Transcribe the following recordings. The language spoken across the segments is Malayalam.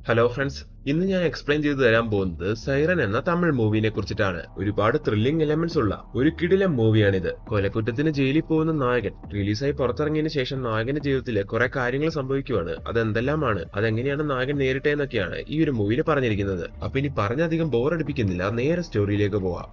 ഹലോ ഫ്രണ്ട്സ്, ഇന്ന് ഞാൻ എക്സ്പ്ലെയിൻ ചെയ്തു തരാൻ പോകുന്നത് സൈറൻ എന്ന തമിഴ് മൂവിനെ കുറിച്ചിട്ടാണ്. ഒരുപാട് ത്രില്ലിംഗ് എലമെന്റ്സ് ഉള്ള ഒരു കിടിലൻ മൂവിയാണിത്. കൊലക്കുറ്റത്തിന് ജയിലിൽ പോകുന്ന നായകൻ റിലീസായി പുറത്തിറങ്ങിയതിനു ശേഷം നായകന്റെ ജീവിതത്തിൽ കുറെ കാര്യങ്ങൾ സംഭവിക്കുവാണ്. അതെന്തെല്ലാമാണ്, അതെങ്ങനെയാണ് നായകൻ നേരിട്ടതെന്നൊക്കെയാണ് ഈ ഒരു മൂവിയിൽ പറഞ്ഞിരിക്കുന്നത്. അപ്പൊ ഇനി പറഞ്ഞധികം ബോറടിപ്പിക്കുന്നില്ല, നേരെ സ്റ്റോറിയിലേക്ക് പോവാം.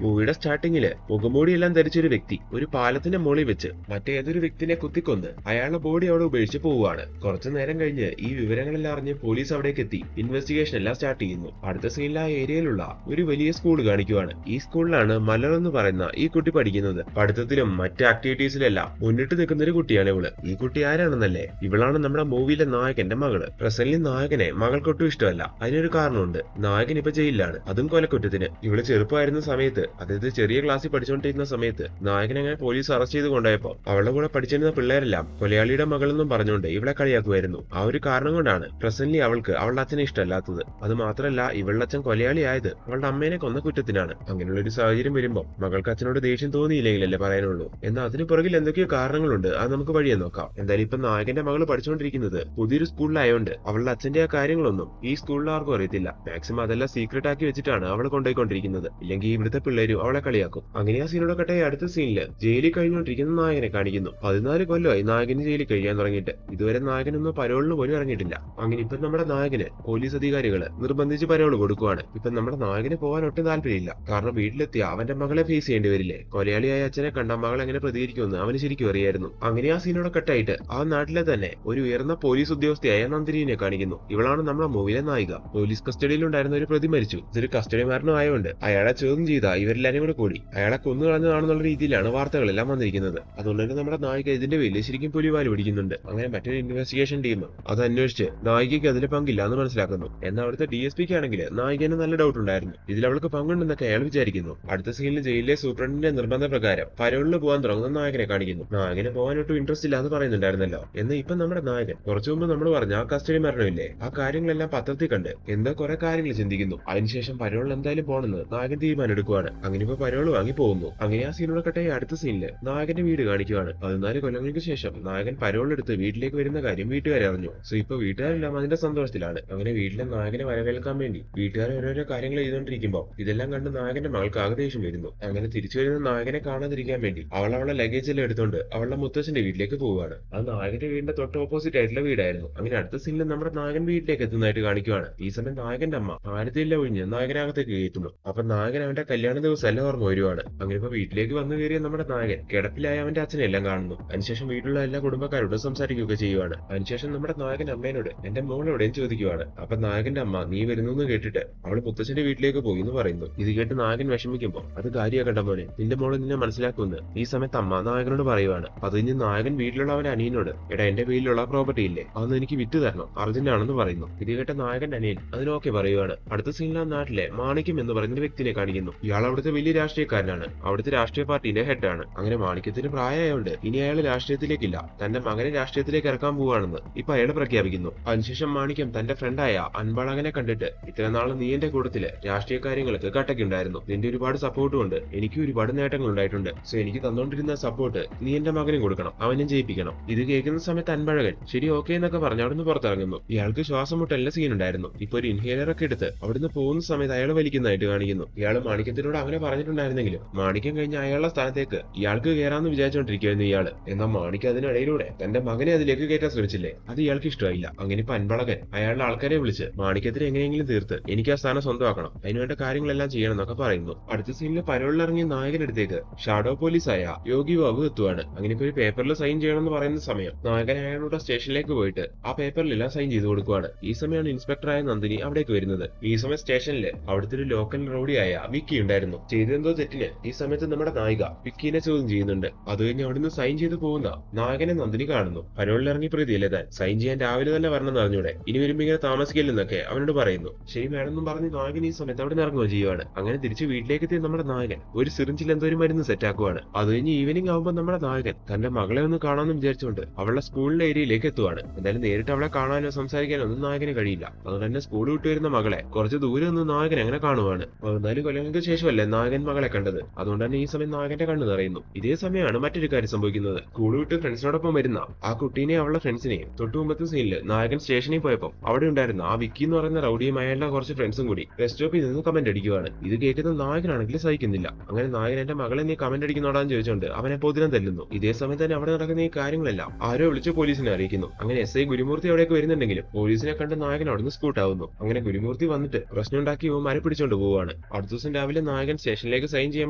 മൂവിയുടെ സ്റ്റാർട്ടിങ്ങില് മുഖംമൂടിയെല്ലാം ധരിച്ചൊരു വ്യക്തി ഒരു പാലത്തിന്റെ മുകളിൽ വെച്ച് മറ്റേതൊരു വ്യക്തിനെ കുത്തിക്കൊന്ന് അയാളുടെ ബോഡി അവിടെ ഉപേക്ഷിച്ച് പോവുകയാണ്. കുറച്ചു നേരം കഴിഞ്ഞ് ഈ വിവരങ്ങളെല്ലാം അറിഞ്ഞ് പോലീസ് അവിടേക്ക് എത്തി ഇൻവെസ്റ്റിഗേഷൻ എല്ലാം സ്റ്റാർട്ട് ചെയ്യുന്നു. അടുത്ത സീനിൽ ആ ഏരിയയിലുള്ള ഒരു വലിയ സ്കൂൾ കാണിക്കുവാണ്. ഈ സ്കൂളിലാണ് മലർ എന്ന് പറയുന്ന ഈ കുട്ടി പഠിക്കുന്നത്. പഠിത്തത്തിലും മറ്റ് ആക്ടിവിറ്റീസിലെല്ലാം മുന്നിട്ട് നിൽക്കുന്ന ഒരു കുട്ടിയാണ് ഇവള്. ഈ കുട്ടി ആരാണെന്നല്ലേ? ഇവളാണ് നമ്മുടെ മൂവിയിലെ നായകന്റെ മകള്. പ്രസന്റിൽ നായകനെ മകൾക്കൊട്ടും ഇഷ്ടമല്ല. അതിനൊരു കാരണമുണ്ട്. നായകൻ ഇപ്പൊ ജയിലിലാണ്, അതും കൊലക്കുറ്റത്തിന്. ഇവള് ചെറുപ്പമായിരുന്ന സമയത്ത്, അതായത് ചെറിയ ക്ലാസ്സിൽ പഠിച്ചുകൊണ്ടിരുന്ന സമയത്ത് നായകൻ അങ്ങനെ പോലീസ് അറസ്റ്റ് ചെയ്ത് കൊണ്ടുപോയപ്പോ അവളുടെ കൂടെ പഠിച്ചിരുന്ന പിള്ളേരെല്ലാം കൊലയാളിയുടെ മകളെന്നും പറഞ്ഞുകൊണ്ട് ഇവളെ കളിയാക്കുമായിരുന്നു. ആ ഒരു കാരണം കൊണ്ടാണ് പ്രസന്റ്ലി അവൾക്ക് അവളുടെ അച്ഛനെ ഇഷ്ടമല്ലാത്തത്. അത് മാത്രമല്ല, ഇവളുടെ അച്ഛൻ കൊലയാളിയായത് അവളുടെ അമ്മേനെ കൊന്ന കുറ്റത്തിനാണ്. അങ്ങനെയുള്ള ഒരു സാഹചര്യം വരുമ്പോൾ മകൾക്ക് അച്ഛനോട് ദേഷ്യം തോന്നിയില്ലെങ്കിലല്ലേ പറയാനുള്ളൂ. എന്നാൽ അതിന് പുറകിൽ എന്തൊക്കെയോ കാരണങ്ങളുണ്ട്. അത് നമുക്ക് വഴിയെ നോക്കാം. എന്തായാലും ഇപ്പൊ നായകന്റെ മകള് പഠിച്ചുകൊണ്ടിരിക്കുന്നത് പുതിയൊരു സ്കൂളിലായോണ്ട് അവളുടെ അച്ഛന്റെ ആ കാര്യങ്ങളൊന്നും ഈ സ്കൂളിൽ ആർക്കും അറിയത്തില്ല. മാക്സിമം അതെല്ലാം സീക്രട്ട് ആക്കി വെച്ചിട്ടാണ് അവൾ കൊണ്ടുപോയിക്കൊണ്ടിരിക്കുന്നത്. ഇല്ലെങ്കിൽ ഇവിടുത്തെ പിള്ളേരും അവളെ കളിയാക്കും. അങ്ങനെ ആ സീനോടെ കട്ടെ അടുത്ത സീനില് ജയിലിൽ കഴിഞ്ഞുകൊണ്ടിരിക്കുന്ന നായകനെ കാണിക്കുന്നു. 14 കൊല്ലമായി നായകന് ജയിലിൽ കഴിയാൻ തുടങ്ങിയിട്ട്. ഇതുവരെ നായകനൊന്നും പരോളിന് പോലും ഇറങ്ങിയിട്ടില്ല. അങ്ങനെ ഇപ്പൊ നമ്മുടെ നായകന് പോലീസ് അധികാരികള് നിർബന്ധിച്ച് പരോള് കൊടുക്കുവാണ്. ഇപ്പൊ നമ്മുടെ നായകന് പോകാൻ ഒട്ടും താല്പര്യമില്ല. കാരണം വീട്ടിലെത്തി അവന്റെ മകളെ ഫേസ് ചെയ്യേണ്ടി വരില്ലേ? കൊലയാളിയായ അച്ഛനെ കണ്ട മകൾ എങ്ങനെ പ്രതികരിക്കുമെന്ന് അവന് ശരിക്കും അറിയായിരുന്നു. അങ്ങനെ ആ സീനോടെ കട്ടായിട്ട് ആ നാട്ടിലെ തന്നെ ഒരു ഉയർന്ന പോലീസ് ഉദ്യോഗസ്ഥയായ നന്ദിനിയെ കാണിക്കുന്നു. ഇവളാണ് നമ്മുടെ മൂവിയിലെ നായിക. പോലീസ് കസ്റ്റഡിയിലുണ്ടായിരുന്ന ഒരു പ്രതി മരിച്ചു. ഇതൊരു കസ്റ്റഡി മരണം ആയതുകൊണ്ട് അയാളെ ചോദ്യം ചെയ്ത ഇവരെല്ലാരും കൂടെ കൂടി അയാളെ കൊന്നു കളഞ്ഞതാണെന്നുള്ള രീതിയിലാണ് വാർത്തകളെല്ലാം വന്നിരിക്കുന്നത്. അതുകൊണ്ട് തന്നെ നമ്മുടെ നായിക ഇതിന്റെ പേരിൽ ശരിക്കും പുലിവാല് പിടിക്കുന്നുണ്ട്. അങ്ങനെ മറ്റൊരു ഇൻവെസ്റ്റിഗേഷൻ ടീം അത് അന്വേഷിച്ച് നായികയ്ക്ക് അതിൽ പങ്കില്ല എന്ന് മനസ്സിലാക്കുന്നു. എന്നാൽ അവിടുത്തെ DSPക്ക് ആണെങ്കിൽ നായികന് നല്ല ഡൗട്ട് ഉണ്ടായിരുന്നു. ഇതിൽ അവൾക്ക് പങ്കുണ്ടെന്നൊക്കെ അയാൾ വിചാരിക്കുന്നു. അടുത്ത സീനിൽ ജയിലിലെ സൂപ്രണ്ടിന്റെ നിർബന്ധ പ്രകാരം പരോളിന് പോകാൻ തുടങ്ങുന്ന നായകനെ കാണിക്കുന്നു. നായകന് പോകാൻ ഒട്ടും ഇൻട്രസ്റ്റ് ഇല്ല എന്ന് പറയുന്നുണ്ടായിരുന്നല്ലോ. എന്നാൽ ഇപ്പൊ നമ്മുടെ നായകൻ കുറച്ചു മുമ്പ് നമ്മൾ പറഞ്ഞ ആ കസ്റ്റഡി മരണമില്ലേ, ആ കാര്യങ്ങളെല്ലാം പത്രത്തിൽ കണ്ട് എന്താ കുറെ കാര്യങ്ങൾ ചിന്തിക്കുന്നു. അതിനുശേഷം പരോളിൽ എന്തായാലും പോകണമെന്ന് നായകൻ തീരുമാനം എടുക്കുവാണ്. അങ്ങനെ ഇപ്പൊ പരോള് വാങ്ങി പോകുന്നു. അങ്ങനെ ആ സീനോടെ കട്ടെ അടുത്ത സീനില് നായകന്റെ വീട് കാണിക്കുവാണ്. 14 കൊല്ലങ്ങൾക്ക് ശേഷം നായകൻ പരോളെടുത്ത് വീട്ടിലേക്ക് വരുന്ന കാര്യം വീട്ടുകാരെ അറിഞ്ഞു. സോ ഇപ്പൊ വീട്ടുകാരെല്ലാം അതിന്റെ സന്തോഷത്തിലാണ്. അങ്ങനെ വീട്ടിലെ നായകനെ വരവേൽക്കാൻ വേണ്ടി വീട്ടുകാർ ഓരോരോ കാര്യങ്ങൾ ചെയ്തുകൊണ്ടിരിക്കുമ്പോൾ ഇതെല്ലാം കണ്ട് നായകന്റെ മകൾക്ക് ആഗ്രഹം വരുന്നു. അങ്ങനെ തിരിച്ചു വരുന്ന നായകനെ കാണാതിരിക്കാൻ വേണ്ടി അവളുടെ ലഗേജ് എല്ലാം എടുത്തുകൊണ്ട് അവളുടെ മുത്തച്ഛന്റെ വീട്ടിലേക്ക് പോവുകയാണ്. അത് നായകന്റെ വീടിന്റെ തൊട്ട് ഓപ്പോസിറ്റ് ആയിട്ടുള്ള വീടായിരുന്നു. അങ്ങനെ അടുത്ത സീനിൽ നമ്മുടെ നായകൻ വീട്ടിലേക്ക് എത്തുന്നതായിട്ട് കാണിക്കുവാണ്. ഈ സമയം നായകന്റെ അമ്മ ആരത്തെല്ലാം ഒഴിഞ്ഞ് നായകനകത്തേക്ക് കയറ്റുന്നു. അപ്പൊ നായകൻ അവന്റെ കല്യാണ ദിവസം എല്ലാം ഓർമ്മ വരുവാണ്. അങ്ങനെ ഇപ്പൊ വീട്ടിലേക്ക് വന്നു കയറിയ നമ്മുടെ നായകൻ കിടപ്പിലായ അവന്റെ അച്ഛനെ എല്ലാം കാണുന്നു. അതിനുശേഷം വീട്ടിലുള്ള എല്ലാ കുടുംബക്കാരോടും സംസാരിക്കുകയൊക്കെ ചെയ്യുവാണ്. അതിനുശേഷം നമ്മുടെ നായകൻ അമ്മേനോട് എന്റെ മോൾ എവിടെയും ചോദിക്കുവാണ്. അപ്പൊ നായകന്റെ അമ്മ നീ വരുന്നു എന്ന് കേട്ടിട്ട് അവള് മുത്തച്ഛന്റെ വീട്ടിലേക്ക് പോയി എന്ന് പറയുന്നു. ഇത് കേട്ട് നായകൻ വിഷമിക്കുമ്പോ അത് കാര്യമാക്കണ്ട മോനെ, നിന്റെ മോള് നിന്നെ മനസ്സിലാക്കുമെന്ന് ഈ സമയത്ത് അമ്മ നായകനോട് പറയുവാണ്. അത് കഴിഞ്ഞ് നായകൻ വീട്ടിലുള്ള അവന്റെ അനിയനോട് എടാ എന്റെ വീട്ടിലുള്ള പ്രോപ്പർട്ടി ഇല്ലേ അതൊന്ന് എനിക്ക് വിറ്റ് തരണം, അർജന്റ് ആണെന്ന് പറയുന്നു. ഇത് കേട്ട നായകന്റെ അനിയൻ അതിനൊക്കെ പറയുവാണ്. അടുത്ത സീനിൽ ആ നാട്ടിലെ മാണിക്യം എന്ന് പറയുന്ന വ്യക്തിനെ കാണിക്കുന്നു. ഇയാൾ അവിടുത്തെ വലിയ രാഷ്ട്രീയക്കാരനാണ്. അവിടുത്തെ രാഷ്ട്രീയ പാർട്ടിന്റെ ഹെഡാണ്. അങ്ങനെ മാണിക്യത്തിന് പ്രായമായോണ്ട് ഇനി അയാൾ രാഷ്ട്രീയത്തിലേക്കില്ല, തന്റെ മകനെ രാഷ്ട്രീയത്തിലേക്ക് ഇറക്കാൻ പോവുകയാണെന്ന് ഇപ്പൊ അയാൾ പ്രഖ്യാപിക്കുന്നു. അതിനുശേഷം മാണിക്യം തന്റെ ഫ്രണ്ടായ അൻപളകനെ കണ്ടിട്ട് ഇത്ര നാള് നീ എന്റെ കൂട്ടത്തില് രാഷ്ട്രീയ കാര്യങ്ങൾക്ക് കട്ടക്കുണ്ടായിരുന്നു. നിന്റെ ഒരുപാട് സപ്പോർട്ട് കൊണ്ട് എനിക്ക് ഒരുപാട് നേട്ടങ്ങൾ ഉണ്ടായിട്ടുണ്ട്. സോ എനിക്ക് തന്നോണ്ടിരുന്ന സപ്പോർട്ട് നീ എന്റെ മകനും കൊടുക്കണം, അവനും ജയിപ്പിക്കണം. ഇത് കേൾക്കുന്ന സമയത്ത് അൻപഴകൻ ശരി ഓക്കെ എന്നൊക്കെ പറഞ്ഞ് അവിടുന്ന് പുറത്തിറങ്ങുന്നു. ഇയാൾക്ക് ശ്വാസം മുട്ടലിന്റെ സീൻ ഉണ്ടായിരുന്നു. ഇപ്പൊ ഒരു ഇൻഹേലർ ഒക്കെ എടുത്ത് അവിടുന്ന് പോകുന്ന സമയത്ത് അയാൾ വലിക്കുന്നതായിട്ട് കാണിക്കുന്നു. ഇയാൾ മാണിക്യത്തിനോട് അങ്ങനെ പറഞ്ഞിട്ടുണ്ടായിരുന്നെങ്കിലും മാണിക്യം കഴിഞ്ഞ അയാളുടെ സ്ഥാനത്തേക്ക് ഇയാൾക്ക് കയറാന്ന് വിചാരിച്ചോണ്ടിരിക്കുകയായിരുന്നു ഇയാള്. എന്നാൽ മാണിക്യം അതിനിടയിലൂടെ തന്റെ മകനെ അതിലേക്ക് കയറ്റാൻ ശ്രമിച്ചില്ലേ, അത് ഇയാൾക്ക് ഇഷ്ടമായില്ല. അങ്ങനെ ഇപ്പൊ അൻപളകൻ അയാളുടെ ആൾക്കാരെ വിളിച്ച് മാണിക്യത്തിന് എങ്ങനെയെങ്കിലും തീർത്ത് എനിക്ക് ആ സ്ഥാനം സ്വന്തമാക്കണം, അതിനുവേണ്ട കാര്യങ്ങളെല്ലാം ചെയ്യണം എന്നൊക്കെ പറയുന്നു. അടുത്ത സീനിൽ പരോളിലിറങ്ങിയ നായകനടുത്തേക്ക് ഷാഡോ പോലീസായ യോഗി ബാബു എത്തുവാണ്. അങ്ങനെ ഇപ്പൊ ഒരു പേപ്പറിൽ സൈൻ ചെയ്യണമെന്ന് പറയുന്ന സമയം നായകൻ അയാളുടെ സ്റ്റേഷനിലേക്ക് പോയിട്ട് ആ പേപ്പറിലെല്ലാം സൈൻ ചെയ്ത് കൊടുക്കുവാണ്. ഈ സമയമാണ് ഇൻസ്പെക്ടറായ നന്ദിനി അവിടേക്ക് വരുന്നത്. ഈ സമയം സ്റ്റേഷനിൽ അവിടുത്തെ ഒരു ലോക്കൽ റൗഡിയായ വിക്കി ഉണ്ടായിരുന്നു. ചെയ്തെന്തോ തെറ്റിന് ഈ സമയത്ത് നമ്മുടെ നായിക വിക്കിനെ ചോദ്യം ചെയ്യുന്നുണ്ട്. അത് കഴിഞ്ഞ് അവിടുന്ന് സൈൻ ചെയ്ത് പോകുന്ന നായകനെ നന്ദിനി കാണുന്നു. പരോളിലിറങ്ങി പ്രതിയല്ലേ താൻ, സൈൻ ചെയ്യാൻ രാവിലെ തന്നെ വരണമെന്ന് അറിഞ്ഞൂടെ, ഇനി വരുമ്പോ ഇങ്ങനെ താമസിക്കില്ലെന്നൊക്കെ അവനോട് പറയുന്നു. ശരി വേണമെന്നും പറഞ്ഞ് നായകൻ ഈ സമയത്ത് അവിടെ നിന്ന് ഇറങ്ങുകയോ ചെയ്യുവാണ്. അങ്ങനെ തിരിച്ച് വീട്ടിലേക്ക് എത്തിയ നമ്മുടെ നായകൻ ഒരു സിറിഞ്ചിൽ എന്തോ ഒരു മരുന്ന് സെറ്റ് ആക്കുവാണ്. അത് കഴിഞ്ഞ് ഈവനിങ് ആവുമ്പോൾ നമ്മുടെ നായകൻ തന്റെ മകളെ ഒന്ന് കാണാമെന്ന് വിചാരിച്ചുകൊണ്ട് അവളുടെ സ്കൂളിന്റെ ഏരിയയിലേക്ക് എത്തുവാണ്. എന്തായാലും നേരിട്ട് അവളെ കാണാനോ സംസാരിക്കാനോ ഒന്നും നായകന് കഴിയില്ല. അതുകൊണ്ട് തന്നെ സ്കൂൾ വിട്ടു വരുന്ന മകളെ കുറച്ച് ദൂരെ നിന്ന് നായകൻ അങ്ങനെ കാണുവാണ്. 14 കൊല്ലങ്ങൾക്ക് ശേഷം മാത്രമല്ല നായകൻ മകളെ കണ്ടത്. അതുകൊണ്ട് തന്നെ ഈ സമയം നായകന്റെ കണ്ണ് നിറയുന്നു. ഇതേ സമയമാണ് മറ്റൊരു കാര്യം സംഭവിക്കുന്നത്. സ്കൂൾ വിട്ട് ഫ്രണ്ട്സിനോടൊപ്പം വരുന്ന ആ കുട്ടീനെ അവളുടെ ഫ്രണ്ട്സിനെയും തൊട്ടു മുമ്പത്തെ സീനിൽ നായകൻ സ്റ്റേഷനിൽ പോയപ്പോൾ അവിടെ ഉണ്ടായിരുന്ന ആ വിക്കി എന്ന് പറയുന്ന റൗഡിയും അയാളുടെ കുറച്ച് ഫ്രണ്ട്സും കൂടി ബസ് സ്റ്റോപ്പിൽ നിന്ന് കമന്റ് അടിക്കുവാണ്. ഇത് കേൾക്കുന്ന നായകനാണെങ്കിൽ സഹിക്കുന്നില്ല. അങ്ങനെ നായകൻ എന്റെ മകളെ നീ കമന്റ് അടിക്കുന്നോടാന്ന് ചോദിച്ചുകൊണ്ട് അവനെ പൊതിരം തല്ലുന്നു. ഇതേ സമയം തന്നെ അവിടെ നടക്കുന്ന ഈ കാര്യങ്ങളെല്ലാം ആരോ വിളിച്ച് പോലീസിനെ അറിയിക്കുന്നു. അങ്ങനെ SI ഗുരുമൂർത്തി അവിടേക്ക് വരുന്നുണ്ടെങ്കിലും പോലീസിനെ കണ്ട് നായകൻ അവിടുന്ന് സ്കൂട്ടാവുന്നു. അങ്ങനെ ഗുരുമൂർത്തി വന്നിട്ട് പ്രശ്നം ഉണ്ടാക്കി ഇവന്മാരെ പിടിച്ചോണ്ട് പോവുകയാണ്. അടുത്ത ദിവസം രാവിലെ നായകൻ സ്റ്റേഷനിലേക്ക് സൈൻ ചെയ്യാൻ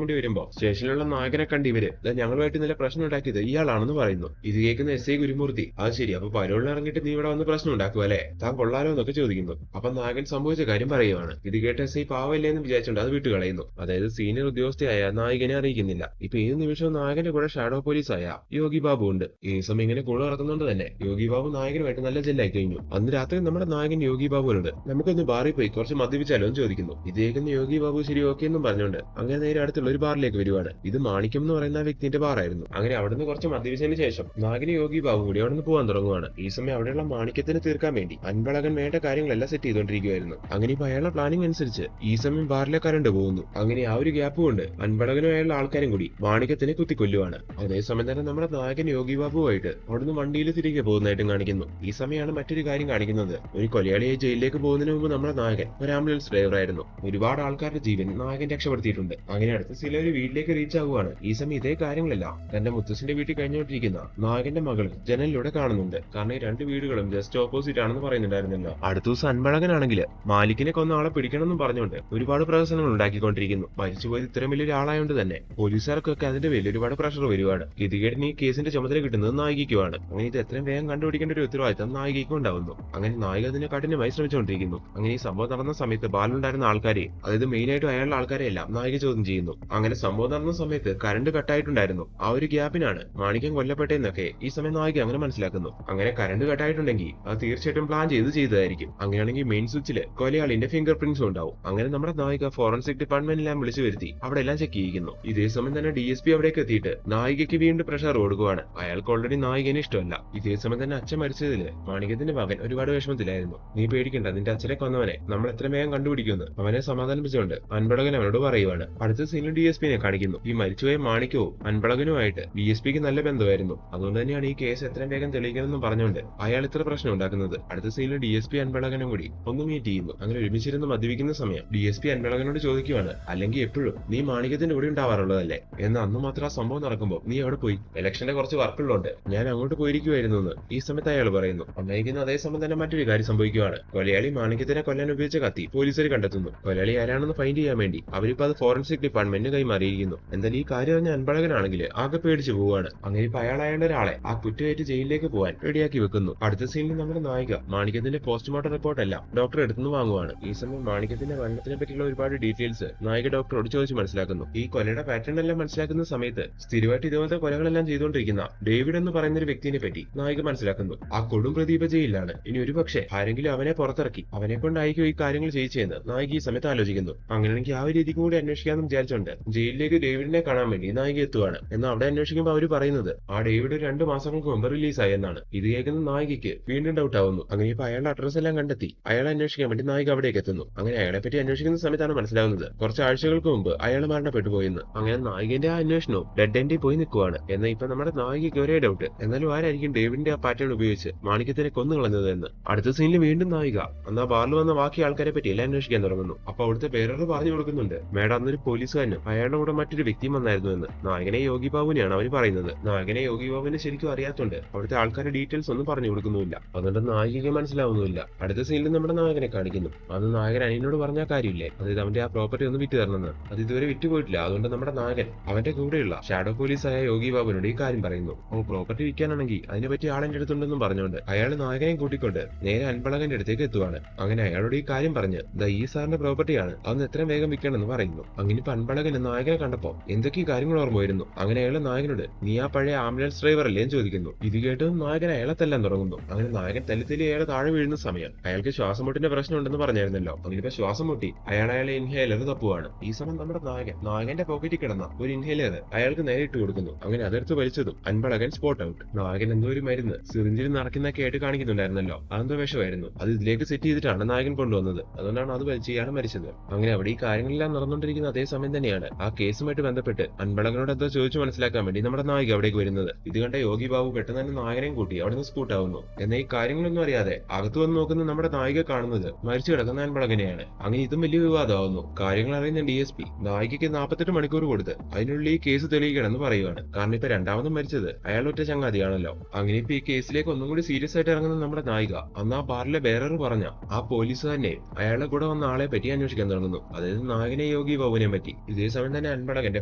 വേണ്ടി വരുമ്പോൾ സ്റ്റേഷനിലുള്ള നായകനെ കണ്ട് ഇവര് ഞങ്ങളുമായിട്ട് ഇന്നലെ പ്രശ്നം ഉണ്ടാക്കിയത് ഇയാളാണെന്ന് പറയുന്നു. ഇത് കേൾക്കുന്ന SI ഗുരുമൂർത്തി അത് ശരി, അപ്പൊ പരോളിൽ ഇറങ്ങിയിട്ട് നീ ഇവിടെ വന്ന് പ്രശ്നം ഉണ്ടാക്കുക അല്ലെ, താൻ കൊള്ളാലോ എന്നൊക്കെ ചോദിക്കുന്നു. അപ്പൊ നായകൻ സംഭവിച്ച കാര്യം പറയുവാണ്. ഇത് കേട്ട് SI പാവല്ലേ എന്ന് വിചാരിച്ചുകൊണ്ട് അത് വിട്ടു കളയുന്നു. അതായത് സീനിയർ ഉദ്യോഗസ്ഥയായ നായകനെ അറിയിക്കുന്നില്ല. ഇപ്പൊ ഏത് നിമിഷവും നായകന്റെ കൂടെ ഷാഡോ പോലീസായ യോഗി ബാബു ഉണ്ട്. ഈ സമയം ഇങ്ങനെ കൂടെ നടക്കുന്നതുകൊണ്ട് തന്നെ യോഗി ബാബു നായകനുമായിട്ട് നല്ല ജെല്ലായി കഴിഞ്ഞു. അന്ന് രാത്രി നമ്മുടെ നായകൻ യോഗി ബാബുവിനോട് നമുക്കൊന്ന് ബാറിൽ പോയി കുറച്ച് മദ്യപിച്ചാലോ എന്ന് ചോദിക്കുന്നു. ഇത് കേൾക്കുന്ന യോഗി ബാബു ശരി ഓക്കെ എന്നും പറഞ്ഞുകൊണ്ട് അങ്ങനെ നേരെ അടുത്തുള്ള ഒരു ബാറിലേക്ക് വരുവാണ്. ഇത് മാണിക്യം എന്ന് പറയുന്ന വ്യക്തിന്റെ ബാറായിരുന്നു. അങ്ങനെ അവിടുന്ന് കുറച്ച് മദ്യപിച്ചതിന് ശേഷം നായകന് യോഗി ബാബു കൂടി അവിടെ നിന്ന് പോകാൻ തുടങ്ങുവാണ്. ഈ സമയം അവിടെയുള്ള മാണിക്യത്തിന് തീർക്കാൻ വേണ്ടി അൻപഴകൻ വേണ്ട കാര്യങ്ങളെല്ലാം സെറ്റ് ചെയ്തുകൊണ്ടിരിക്കുകയായിരുന്നു. അങ്ങനെ ഇപ്പൊ അയാളുടെ പ്ലാനിംഗ് അനുസരിച്ച് ഈ സമയം ബാറിലെ കറണ്ട് പോകുന്നു. അങ്ങനെ ആ ഒരു ഗ്യാപ്പ് കൊണ്ട് അൻപഴകനും അയാളുടെ ആൾക്കാരും കൂടി മാണിക്യത്തിനെ കുത്തിക്കൊല്ലുവാണ്. അതേസമയം തന്നെ നമ്മുടെ നായകൻ യോഗി ബാബുവായിട്ട് അവിടുന്ന് വണ്ടിയിൽ തിരികെ പോകുന്നതായിട്ടും കാണിക്കുന്നു. ഈ സമയമാണ് മറ്റൊരു കാര്യം കാണിക്കുന്നത്. ഒരു കൊലയാളിയെ ജയിലിലേക്ക് പോകുന്നതിന് മുമ്പ് നമ്മുടെ നായകൻ ഒരു ആംബുലൻസ് ഡ്രൈവർ ആയിരുന്നു. ഒരുപാട് ആൾക്കാരുടെ ജീവൻ നായകൻ രക്ഷപ്പെടുത്തിയിട്ടുണ്ട്. അങ്ങനെ അടുത്ത സീനിൽ ഒരു വീട്ടിലേക്ക് റീച്ച് ആവുകയാണ്. ഈ സമയം ഇതേ കാര്യങ്ങളെല്ലാം തന്റെ മുത്തശ്ശന്റെ വീട്ടിൽ കഴിഞ്ഞുകൊണ്ടിരിക്കുന്ന നായകന്റെ മകൾ ജനലിലൂടെ കാണുന്നുണ്ട്. കാരണം ഈ രണ്ട് വീടുകളും ജസ്റ്റ് ഓപ്പോസിറ്റ് ആണെന്ന് പറയുന്നുണ്ടായിരുന്നല്ലോ. അടുത്ത ദിവസം അൻപഴകനാണെങ്കിൽ മാലിക്കിനെ കൊന്ന ആളെ പിടിക്കണമെന്നും പറഞ്ഞുകൊണ്ട് ഒരുപാട് പ്രഹസനങ്ങൾ ഉണ്ടാക്കിക്കൊണ്ടിരിക്കുന്നു. മരിച്ചുപോയത് ഇത്രയും വലിയൊരു ആളായതുകൊണ്ട് തന്നെ പോലീസുകാർക്കൊക്കെ അതിന്റെ പേരിൽ ഒരുപാട് പ്രഷർ വരുവാണ്. ഗതികേടിന് ഈ കേസിന്റെ ചുമതല കിട്ടുന്നത് നായികയ്ക്കുമാണ്. അങ്ങനെ ഇത് എത്രയും വേഗം കണ്ടുപിടിക്കേണ്ട ഒരു ഉത്തരവാദിത്തം നായികയ്ക്കും ഉണ്ടാവുന്നു. അങ്ങനെ നായിക അതിനെ കഠിനമായി ശ്രമിച്ചുകൊണ്ടിരിക്കുന്നു. അങ്ങനെ ഈ സംഭവം നടന്ന സമയത്ത് ബാലുണ്ടായിരുന്ന ആൾക്കാരെ, അതായത് മെയിൻ ആയിട്ട് അയാളുടെ ആൾക്കാരെ എല്ലാം നായിക ചോദ്യം ചെയ്യുന്നു. അങ്ങനെ സംഭവം നടന്ന സമയത്ത് കറണ്ട് കട്ടായിട്ടുണ്ടായിരുന്നു. ആ ഒരു ഗ്യാപ്പിനാണ് മാണിക്യം കൊല്ലപ്പെട്ടതെന്നൊക്കെ ഈ സമയം നായിക അങ്ങനെ മനസ്സിലാക്കുന്നു. അങ്ങനെ കറണ്ട് കട്ടായിട്ടുണ്ടെങ്കിൽ അത് തീർച്ചയായിട്ടും പ്ലാൻ ചെയ്തതായിരിക്കും. അങ്ങനെയാണെങ്കിൽ മെയിൻ സ്വിച്ചില് കൊലയാളിന്റെ ഫിംഗർ പ്രിന്റ്സും ഉണ്ടാവും. അങ്ങനെ നമ്മുടെ നായിക ഫോറൻസിക് ഡിപ്പാർട്ട്മെന്റിലെല്ലാം വിളിച്ചു വരുത്തി അവിടെ എല്ലാം ചെക്ക് ചെയ്യിക്കുന്നു. ഇതേ സമയം തന്നെ DSP അവിടേക്ക് എത്തിയിട്ട് നായികയ്ക്ക് വീണ്ടും പ്രഷർ കൊടുക്കുവാണ്. അയാൾക്ക് ഓൾറെഡി നായികനെ ഇഷ്ടമല്ല. ഇതേ സമയം തന്നെ അച്ഛൻ മരിച്ചതില് മാണിക്യത്തിന്റെ മകൻ ഒരുപാട് വിഷമത്തിലായിരുന്നു. നീ പേടിക്കണ്ട, നിന്റെ അച്ഛനെ കൊന്നവനെ നമ്മൾ എത്ര വേഗം കണ്ടുപിടിക്കുമെന്ന് അവനെ സമാധാനിപ്പിച്ചുകൊണ്ട് അൻപഴകൻ അവനോട് പറയുവാണ്. അടുത്ത സീനിൽ DSPനെ കാണിക്കുന്നു. ഈ മരിച്ചുപോയ മാണിക്യവും അൻപഴകനുമായിട്ട് DSPക്ക് നല്ല ബന്ധമായിരുന്നു. അതുകൊണ്ട് തന്നെയാണ് ഈ കേസ് എത്രയും വേഗം തെളിയിക്കണമെന്നും പറഞ്ഞുകൊണ്ട് അയാൾ ഇത്ര പ്രശ്നം ഉണ്ടാക്കുന്നത്. അടുത്ത സീനിൽ DSP അൻപഴകനും കൂടി ഒന്ന് മീറ്റ് ചെയ്യുന്നു. അങ്ങനെ ഒരുമിച്ചിരുന്ന് മദ്യപിക്കുന്ന സമയം DSP അൻപഴകനോട് ചോദിക്കുവാണ്, അല്ലെങ്കിൽ എപ്പോഴും നീ മാണിക്യത്തിന്റെ കൂടെ ഉണ്ടാവാറുള്ളതല്ലേ എന്ന്. അന്ന് മാത്രം ആ സംഭവം നടക്കുമ്പോൾ നീ അവിടെ പോയി ഇലക്ഷന്റെ കുറച്ച് വർക്കുള്ളതുകൊണ്ട് ഞാൻ അങ്ങോട്ട് പോയിരിക്കുമായിരുന്നു എന്ന് ഈ സമയത്ത് അയാൾ പറയുന്നു. അന്നയിക്കുന്ന അതേ സമയം തന്നെ മറ്റൊരു കാര്യം സംഭവിക്കുകയാണ്. കൊലയാളി മാണിക്യത്തിനെ കൊല്ലാൻ ഉപയോഗിച്ച കത്തി പോലീസുകാർ കണ്ടെത്തുന്നു. കൊലയാളി ആരാണെന്ന് ഫൈൻഡ് ചെയ്യാൻ വേണ്ടി അവരിപ്പോ അത് ഫോറൻസിക് ഡിപ്പാർട്ട്മെന്റിന് കൈമാറിയിരിക്കുന്നു. എന്തായാലും ഈ കാര്യം അറിഞ്ഞ അൻപഴകനാണെങ്കിൽ ആകെ പേടിച്ചു പോവുകയാണ്. അങ്ങനെ ഇപ്പൊ അയാൾ അയാളുടെ ഒരാളെ ആ കുറ്റമായിട്ട് ജയിലിലേക്ക് പോകാൻ റെഡിയാക്കി വെക്കുന്നു. അടുത്ത സീനിൽ നമ്മുടെ നായിക മാണിക്യത്തിന്റെ പോസ്റ്റ്മോർട്ടം റിപ്പോർട്ട് എല്ലാം ഡോക്ടർ എടുത്തുനിന്ന് വാങ്ങുവാണ്. ഈ സമയം മാണിക്യത്തിന്റെ മരണത്തിനെ പറ്റിയുള്ള ഒരുപാട് ഡീറ്റെയിൽസ് നായിക ഡോക്ടറോട് ചോദിച്ച് മനസ്സിലാക്കുന്നു. ഈ കൊലയുടെ പാറ്റേൺ എല്ലാം മനസ്സിലാക്കുന്ന സമയത്ത് സ്ഥിരമായിട്ട് ഇതുപോലത്തെ കൊലകളെല്ലാം ചെയ്തുകൊണ്ടിരിക്കുന്ന ഡേവിഡ് എന്ന് പറയുന്ന ഒരു വ്യക്തിയെ പറ്റി നായിക മനസ്സിലാക്കുന്നു. ആ കൊടും പ്രദീപ ജയിലിലാണ്. ഇനി ഒരു പക്ഷേ ആരെങ്കിലും അവനെ പുറത്തിറക്കി അവനെ കൊണ്ടായിരിക്കും ഈ കാര്യങ്ങൾ ചെയ്യിച്ചെന്ന് നായിക ഈ സമയത്ത് ആലോചിക്കുന്നു. അങ്ങനെയാണെങ്കിൽ ആ ഒരു രീതിക്കും കൂടി അന്വേഷിക്കാമെന്ന് വിചാരിച്ചുകൊണ്ട് ജയിലിലേക്ക് ഡേവിഡിനെ കാണാൻ വേണ്ടി നായിക എത്തുവാണ്. എന്നാൽ അവിടെ അന്വേഷിക്കുമ്പോൾ അവർ പറയുന്നത് ആ ഡേവിഡ് 2 മാസങ്ങൾക്ക് മുമ്പ് റിലീസായി എന്നാണ്. ഇത് കേൾക്കുന്ന നായികയ്ക്ക് വീണ്ടും ഡൗട്ട് ആവുന്നു. അങ്ങനെ ഇപ്പൊ അയാളുടെ അഡ്രസ് എല്ലാം കണ്ടെത്തി അയാളെ അന്വേഷിക്കാൻ വേണ്ടി നായിക അവിടേക്ക് എത്തുന്നു. അങ്ങനെ അയാളെ പറ്റി അന്വേഷിക്കുന്ന സമയത്താണ് മനസ്സിലാവുന്നത് കുറച്ച് ആഴ്ചകൾക്ക് മുമ്പ് അയാൾ മരണപ്പെട്ടു പോയെന്ന്. അങ്ങനെ നായികന്റെ ആ അന്വേഷണവും ഡെഡ് എൻഡിൽ പോയി നിൽക്കുവാണ്. എന്നാൽ ഇപ്പൊ നമ്മുടെ നായികയ്ക്ക് ഒരേ ഡൗട്ട്, എന്നാലും ആരായിരിക്കും ഡേവിഡിന്റെ ആ പാറ്റേൺ ഉപയോഗിച്ച് മാണിക്യത്തിനെ കൊന്നുകളഞ്ഞത് എന്ന്. അടുത്ത സീനിൽ വീണ്ടും നായിക അന്ന് ആ ബാറിൽ വന്ന ബാക്കി ആൾക്കാരെ പറ്റി എല്ലാം അന്വേഷിക്കാൻ തുടങ്ങുന്നു. അപ്പൊ അവിടുത്തെ പേരൊരു പറഞ്ഞു കൊടുക്കുന്നുണ്ട്, മേഡം അന്നൊരു പോലീസുകാരനും അയാളുടെ കൂടെ മറ്റൊരു വ്യക്തിയും വന്നായിരുന്നു എന്ന്. നായകനെ യോഗി ബാബുവിനെയാണ് അവർ പറയുന്നത്. നായകനെ യോഗി ബാബുവിനെ ശരിക്കും അറിയാത്തോണ്ട് അവിടുത്തെ ആൾക്കാരുടെ ഡീറ്റെയിൽസ് ഒന്നും പറഞ്ഞു കൊടുക്കുന്നില്ല. അതുകൊണ്ട് നായികയ്ക്ക് മനസ്സിലാവുന്നില്ല. അടുത്ത സീനിൽ നമ്മുടെ നായകനെ കാണിക്കുന്നു. അന്ന് നായകൻ അനിയനോട് പറഞ്ഞ കാര്യമില്ലേ, അതായത് അവന്റെ ആ പ്രോപ്പർട്ടി ഒന്ന് വിറ്റ് തരണമെന്ന്. അത് ഇതുവരെ വിറ്റുപോയിട്ടില്ല. അതുകൊണ്ട് നമ്മുടെ നായകൻ അവന്റെ കൂടെയുള്ള ഷാഡോ പോലീസായ യോഗി ബാബുവിനോട് ഈ കാര്യം പറയുന്നു. പ്രോപ്പർട്ടി വിൽക്കാനാണെങ്കിൽ അതിനെ പറ്റി ആളെന്റെ അടുത്തുണ്ടെന്നും പറഞ്ഞുകൊണ്ട് അയാൾ നായകനെ കൂട്ടിക്കൊണ്ട് നേരെ അൻപഴകന്റെ അടുത്തേക്ക് എത്തുവാണ്. അങ്ങനെ അയാളോട് ഈ കാര്യം പറഞ്ഞ് ഈ സാറിന്റെ പ്രോപ്പർട്ടിയാണ്, അന്ന് എത്രയും വേഗം വിൽക്കണമെന്ന് പറയുന്നു. അങ്ങനെ ഇപ്പൊ അൻപഴകൻ നായകനെ കണ്ടപ്പോ എന്തൊക്കെ കാര്യങ്ങൾ ഓർമ്മ വരുന്നു. അങ്ങനെ അയാളെ നായകനോട് നീ ആ പഴയ ആംബുലൻസ് ഡ്രൈവർ അല്ലേ എന്ന് ചോദിക്കുന്നു. ഇത് കേട്ട് നായകൻ അയാളെ തെല്ലാൻ തുടങ്ങുന്നു. അങ്ങനെ നായകൻ തല്ലിത്തല്ലി അയാളെ താഴെ വീഴുന്ന സമയം അയാൾക്ക് ശ്വാസം മുട്ടിന്റെ പ്രശ്നം ഉണ്ടെന്ന് പറഞ്ഞായിരുന്നല്ലോ. അങ്ങനെ ഇപ്പൊ ശ്വാസം മുട്ടി അയാളെ ഇൻഹേലർ തപ്പുവാണ്. ഈ സമയം നമ്മുടെ നായകന്റെ പോക്കറ്റിൽ കിടന്ന ഒരു ഇൻഹേലർ അയാൾക്ക് നേരെ ഇട്ട് കൊടുക്കുന്നു. അങ്ങനെ അതെടുത്ത് വലിച്ചതും അൻപഴകൻ സ്പോട്ട് ഔട്ട്. നായകൻ എന്തോ ഒരു മരുന്ന് സിറിഞ്ചിൽ നടക്കുന്നൊക്കെ ആയിട്ട് കാണിക്കുന്നുണ്ടായിരുന്നല്ലോ, അതെന്തോ വിഷമായിരുന്നു. അത് ഇതിലേക്ക് സെറ്റ് ചെയ്തിട്ടാണ് നായകൻ കൊണ്ടുവന്നത്. അതുകൊണ്ടാണ് അത് വലിച്ച് ഇയാൾ മരിച്ചത്. അങ്ങനെ അവിടെ ഈ കാര്യങ്ങളെല്ലാം നടന്നു നടന്നുകൊണ്ടിരിക്കുന്ന അതേ സമയം തന്നെയാണ് ആ കേസുമായിട്ട് ബന്ധപ്പെട്ട് അൻപളകനോട് എന്തോ ചോദിച്ചു മനസ്സിലാക്കാൻ വേണ്ടി നമ്മുടെ നായിക അവിടേക്ക് വരുന്നത്. ഇത് കണ്ട യോഗി ബാബു പെട്ടെന്ന് തന്നെ നായകനെയും കൂട്ടി അവിടെ നിന്ന് സ്കൂട്ടാവുന്നു. എന്നാൽ ഈ കാര്യങ്ങളൊന്നും അറിയാതെ അകത്ത് വന്ന് നോക്കുന്ന നമ്മുടെ നായിക കാണുന്നത് മരിച്ചു കിടക്കുന്ന അൻപളകനെയാണ്. അങ്ങനെ ഇതും വലിയ വിവാദമാവുന്നു. കാര്യങ്ങൾ അറിയുന്ന DSP നായികയ്ക്ക് 48 മണിക്കൂർ കൊടുത്ത് അതിനുള്ളിൽ ഈ കേസ് തെളിയിക്കണമെന്ന് പറയുകയാണ്. കാരണം ഇപ്പൊ രണ്ടാമതും മരിച്ചത് അയാൾ ഒറ്റ ചങ്ങാതിയാണല്ലോ. അങ്ങനെ ഇപ്പൊ ഈ കേസിലേക്ക് ഒന്നും കൂടി സീരിയസ് ആയിട്ട് ഇറങ്ങുന്ന നമ്മുടെ നായിക അന്ന് ആ ബാറിലെ ബേറർ പറഞ്ഞ ആ പോലീസുകാരനെ അയാളുടെ കൂടെ വന്ന ആളെ പറ്റി അന്വേഷിക്കാൻ തുടങ്ങുന്നു. അതായത് നായകനെ യോഗി ബാബുവിനെ പറ്റി. ഇതേ സമയം തന്നെ അൻപളകന്റെ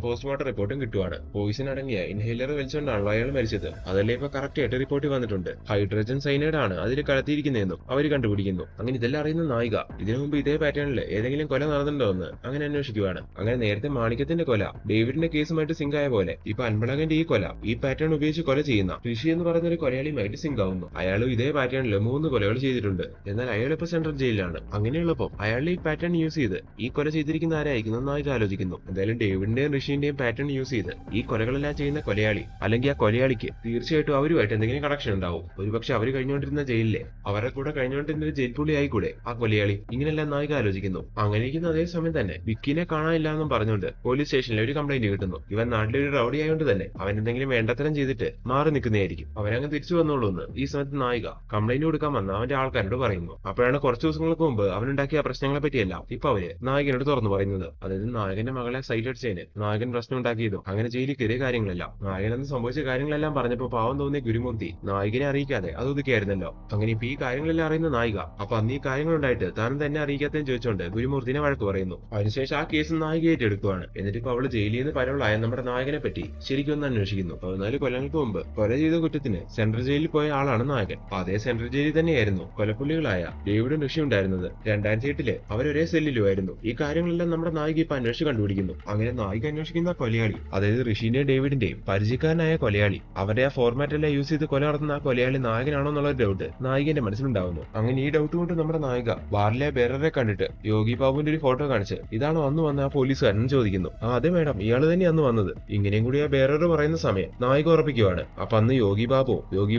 പോസ്റ്റ്മോർട്ടം റിപ്പോർട്ടും കിട്ടുവാണ്. പോയിസൺ അടങ്ങിയ ഇൻഹേലർ വലിച്ചുകൊണ്ടാണല്ലോ അയാൾ മരിച്ചത്. അതല്ലേ ഇപ്പൊ കറക്റ്റ് ആയിട്ട് റിപ്പോർട്ട് വന്നിട്ടുണ്ട്. ഹൈഡ്രജൻ സൈനൈഡ് ആണ് അതിൽ കടത്തിയിരിക്കുന്നതെന്നും അവർ കണ്ടുപിടിക്കുന്നു. അങ്ങനെ ഇതെല്ലാം അറിയുന്ന നായിക ഇതിനു മുമ്പ് ഇതേ പാറ്റേണിൽ ഏതെങ്കിലും കൊല നടന്നിട്ടുണ്ടോ എന്ന് അങ്ങനെ അന്വേഷിക്കുവാണ്. അങ്ങനെ നേരത്തെ മാണിക്യത്തിന്റെ കൊല ഡേവിഡിന്റെ കേസുമായിട്ട് സിങ്ക് ആയ പോലെ ഇപ്പൊ അൻപളകന്റെ ഈ കൊല ഈ പാറ്റേൺ ഉപയോഗിച്ച് കൊല ചെയ്യുന്ന ഋഷി എന്ന് പറയുന്ന ഒരു കൊലയാളിയുമായിട്ട് സിങ്ക് ആവുന്നു. അയാളും ഇതേ പാറ്റേണിൽ 3 കൊലകൾ ചെയ്തിട്ടുണ്ട്. എന്നാൽ അയാൾ ഇപ്പൊ സെൻട്രൽ ജയിലിലാണ്. അങ്ങനെയുള്ളപ്പോൾ അയാളുടെ ഈ പാറ്റേൺ യൂസ് ചെയ്ത് ഈ കൊല ചെയ്തിരിക്കുന്ന ആരായിരിക്കും നായിക ആലോചിക്കുന്നു. എന്തായാലും ഡേവിഡിന്റെയും ഋഷിന്റെയും പാറ്റേൺ യൂസ് ചെയ്ത് ഈ കൊലകളെല്ലാം ചെയ്യുന്ന കൊലയാളി അല്ലെങ്കിൽ ആ കൊലയാളിക്ക് തീർച്ചയായിട്ടും അവരുമായിട്ട് എന്തെങ്കിലും കണക്ഷൻ ഉണ്ടാവും. ഒരുപക്ഷെ അവർ കഴിഞ്ഞുകൊണ്ടിരുന്ന ജയിലിലെ അവരുടെ കൂടെ കഴിഞ്ഞുകൊണ്ടിരുന്ന ഒരു ജയിൽ പുള്ളി ആയിക്കൂടെ ആ കൊലയാളി. ഇങ്ങനെല്ലാം നായിക ആലോചിക്കുന്നു. അങ്ങനെ ഇരിക്കുന്ന അതേ സമയം തന്നെ വിക്കിനെ കാണാനില്ല എന്നും പറഞ്ഞുകൊണ്ട് പോലീസ് സ്റ്റേഷനിൽ ഒരു കംപ്ലൈന്റ് കിട്ടുന്നു. ഇവൻ നാട്ടിലൊരു റൗഡി ആയതുകൊണ്ട് തന്നെ അവൻ എന്തെങ്കിലും വേണ്ടത്തരം ചെയ്തിട്ട് മാറി നിൽക്കുന്നതായിരിക്കും. അവനങ്ങ് തിരിച്ചു വന്നോളൂ എന്ന് ഈ സമയത്ത് നായിക കംപ്ലൈന്റ് കൊടുക്കാൻ വന്ന അവന്റെ ആൾക്കാരോട് പറയുന്നു. അപ്പോഴാണ് കുറച്ച് ദിവസങ്ങൾക്ക് മുമ്പ് അവനുണ്ടാക്കിയ പ്രശ്നങ്ങളെ പറ്റിയല്ല ഇപ്പൊ അവര് നായകനോട് തുറന്നു പറയുന്നത്. അതായത് നായകന്റെ മകളെ സൈറ്റ് അടിച്ചതിന് നായകൻ പ്രശ്നം ഉണ്ടാക്കിയതും അങ്ങനെ ജയിലിൽ കയറിയ കാര്യങ്ങളെല്ലാം നായകനെന്ന് സംഭവിച്ച കാര്യങ്ങളെല്ലാം പറഞ്ഞപ്പോ പാവം തോന്നിയ ഗുരുമൂർത്തി നായകനെ അറിയിക്കാതെ അത് ഒതുക്കിയായിരുന്നല്ലോ. അങ്ങനെ ഇപ്പൊ ഈ കാര്യങ്ങളെല്ലാം അറിയുന്ന നായിക അപ്പൊ അന്ന് ഈ കാര്യങ്ങൾ ഉണ്ടായിട്ട് താനും തന്നെ അറിയിക്കാത്തതെന്ന് ചോദിച്ചുകൊണ്ട് ഗുരുമൂർത്തിനെ വഴക്ക് പറയുന്നു. അതിനുശേഷം ആ കേസ് നായിക ഏറ്റെടുക്കുവാണ്. എന്നിട്ട് ഇപ്പൊ അവള് ജയിലിൽ നിന്ന് പരവളായ നമ്മുടെ നായകനെ പറ്റി ശരിക്കും ഒന്ന് അന്വേഷിക്കുന്നു. 14 കൊല്ലങ്ങൾക്ക് മുമ്പ് കൊല ചെയ്ത കുറ്റത്തിന് സെൻട്രൽ ജയിലിൽ പോയ ആളാണ് നായകൻ. അതേ സെൻട്രൽ ജയിലിൽ തന്നെയായിരുന്നു കൊലപ്പുള്ളികളായ ഡേവിഡും ഋഷി ഉണ്ടായിരുന്നത്. 2008 അവരൊരേ സെല്ലിലുമായിരുന്നു. ഈ കാര്യങ്ങളെല്ലാം നമ്മുടെ നായിക ഇപ്പൊ അന്വേഷിച്ച് കണ്ടുപിടിക്കുന്നു. അങ്ങനെ നായിക അന്വേഷിക്കുന്ന കൊലയാളി അതായത് ഋഷിന്റെയും ഡേവിഡിന്റെയും പരിചയക്കാരനായ കൊലയാളി അവരുടെ ആ ഫോർമാറ്റ് എല്ലാം യൂസ് ചെയ്ത് കൊല നടത്തുന്ന ആ കൊലയാളി നായകനാണോ എന്നുള്ള ഡൗട്ട് നായികന്റെ മനസ്സിലുണ്ടാവുന്നു. അങ്ങനെ ഈ ഡൗട്ട് കൊണ്ട് നമ്മുടെ നായിക ബാറിലെ ബേററെ കണ്ടിട്ട് യോഗി ബാബുവിന്റെ ഒരു ഫോട്ടോ കാണിച്ച് ഇതാണോ അന്ന് വന്ന ആ പോലീസുകാരൻ ചോദിക്കുന്നു. ആ അതെ മേഡം, ഇയാള് തന്നെ അന്ന് വന്നത്. ഇങ്ങനെയും കൂടി ആ ബേറർ പറയുന്ന സമയം നായിക ഉറപ്പിക്കുവാണ് അപ്പൊ അന്ന് യോഗി